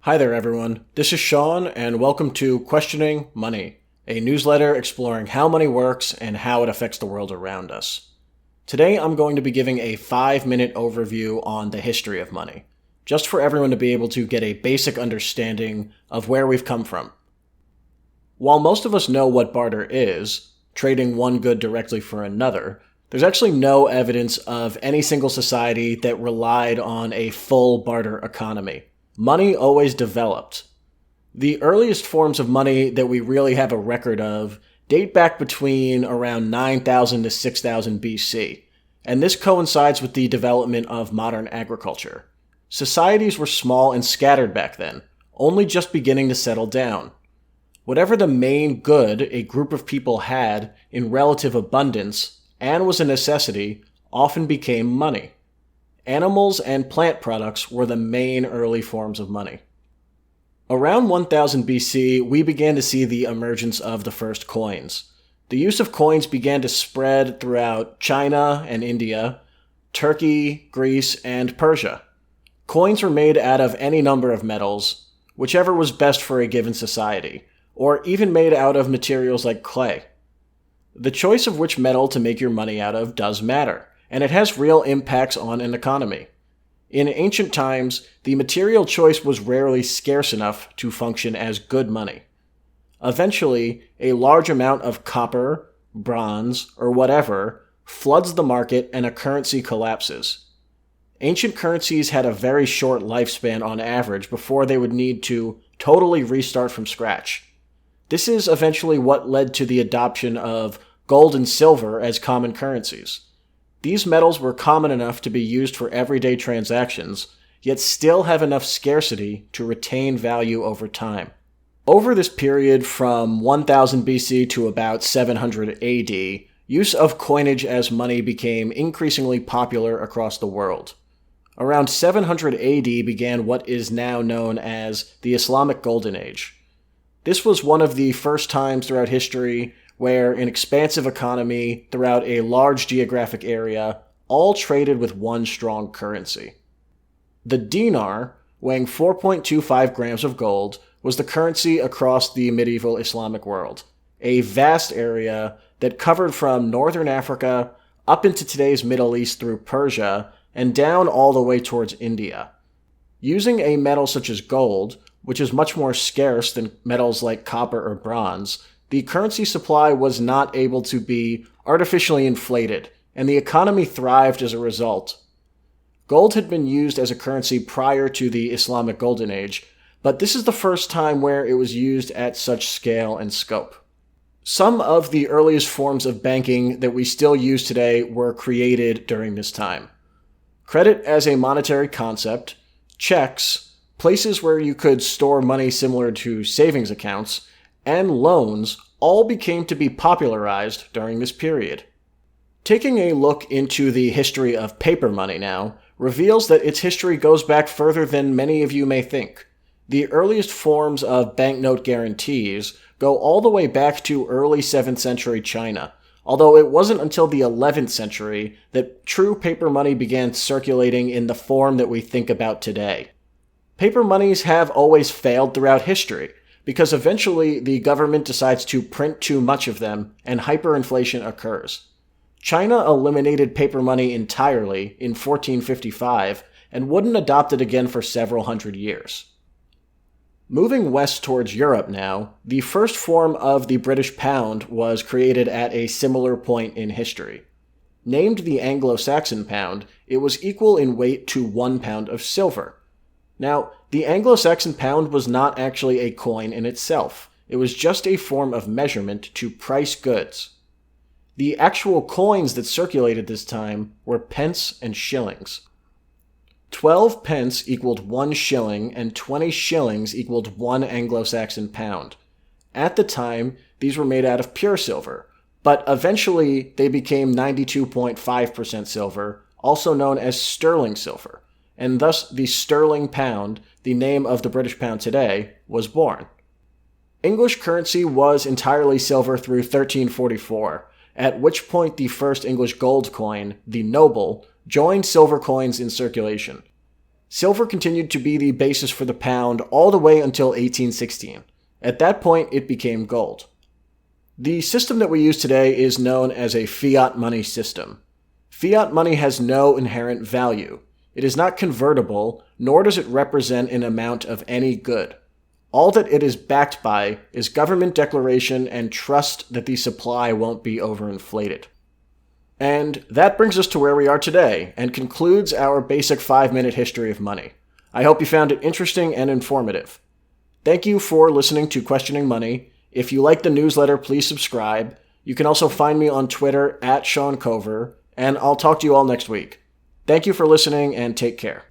Hi there, everyone. This is Sean, and welcome to Questioning Money, a newsletter exploring how money works and how it affects the world around us. Today, I'm going to be giving a 5-minute overview on the history of money, just for everyone to be able to get a basic understanding of where we've come from. While most of us know what barter is, trading one good directly for another, there's actually no evidence of any single society that relied on a full barter economy. Money always developed. The earliest forms of money that we really have a record of date back between around 9000 to 6000 BC, and this coincides with the development of modern agriculture. Societies were small and scattered back then, only just beginning to settle down. Whatever the main good a group of people had in relative abundance and was a necessity often became money. Animals and plant products were the main early forms of money. Around 1000 BC, we began to see the emergence of the first coins. The use of coins began to spread throughout China and India, Turkey, Greece, and Persia. Coins were made out of any number of metals, whichever was best for a given society, or even made out of materials like clay. The choice of which metal to make your money out of does matter, and it has real impacts on an economy. In ancient times, the material choice was rarely scarce enough to function as good money. Eventually, a large amount of copper, bronze, or whatever floods the market and a currency collapses. Ancient currencies had a very short lifespan on average before they would need to totally restart from scratch. This is eventually what led to the adoption of gold and silver as common currencies. These metals were common enough to be used for everyday transactions, yet still have enough scarcity to retain value over time. Over this period from 1000 BC to about 700 AD, use of coinage as money became increasingly popular across the world. Around 700 AD began what is now known as the Islamic Golden Age. This was one of the first times throughout history where an expansive economy throughout a large geographic area all traded with one strong currency. The dinar, weighing 4.25 grams of gold, was the currency across the medieval Islamic world, a vast area that covered from northern Africa up into today's Middle East through Persia and down all the way towards India. Using a metal such as gold, which is much more scarce than metals like copper or bronze, the currency supply was not able to be artificially inflated, and the economy thrived as a result. Gold had been used as a currency prior to the Islamic Golden Age, but this is the first time where it was used at such scale and scope. Some of the earliest forms of banking that we still use today were created during this time. Credit as a monetary concept, checks, places where you could store money similar to savings accounts, and loans all became to be popularized during this period. Taking a look into the history of paper money now reveals that its history goes back further than many of you may think. The earliest forms of banknote guarantees go all the way back to early 7th century China, although it wasn't until the 11th century that true paper money began circulating in the form that we think about today. Paper monies have always failed throughout history, because eventually the government decides to print too much of them and hyperinflation occurs. China eliminated paper money entirely in 1455 and wouldn't adopt it again for several hundred years. Moving west towards Europe now, the first form of the British pound was created at a similar point in history. Named the Anglo-Saxon pound, it was equal in weight to 1 pound of silver. Now, the Anglo-Saxon pound was not actually a coin in itself. It was just a form of measurement to price goods. The actual coins that circulated this time were pence and shillings. 12 pence equaled 1 shilling, and 20 shillings equaled 1 Anglo-Saxon pound. At the time, these were made out of pure silver, but eventually they became 92.5% silver, also known as sterling silver, and thus the sterling pound, the name of the British pound today, was born. English currency was entirely silver through 1344, at which point the first English gold coin, the noble, joined silver coins in circulation. Silver continued to be the basis for the pound all the way until 1816. At that point, it became gold. The system that we use today is known as a fiat money system. Fiat money has no inherent value. It is not convertible, nor does it represent an amount of any good. All that it is backed by is government declaration and trust that the supply won't be overinflated. And that brings us to where we are today, and concludes our basic 5-minute history of money. I hope you found it interesting and informative. Thank you for listening to Questioning Money. If you like the newsletter, please subscribe. You can also find me on Twitter @SeanCover, and I'll talk to you all next week. Thank you for listening, and take care.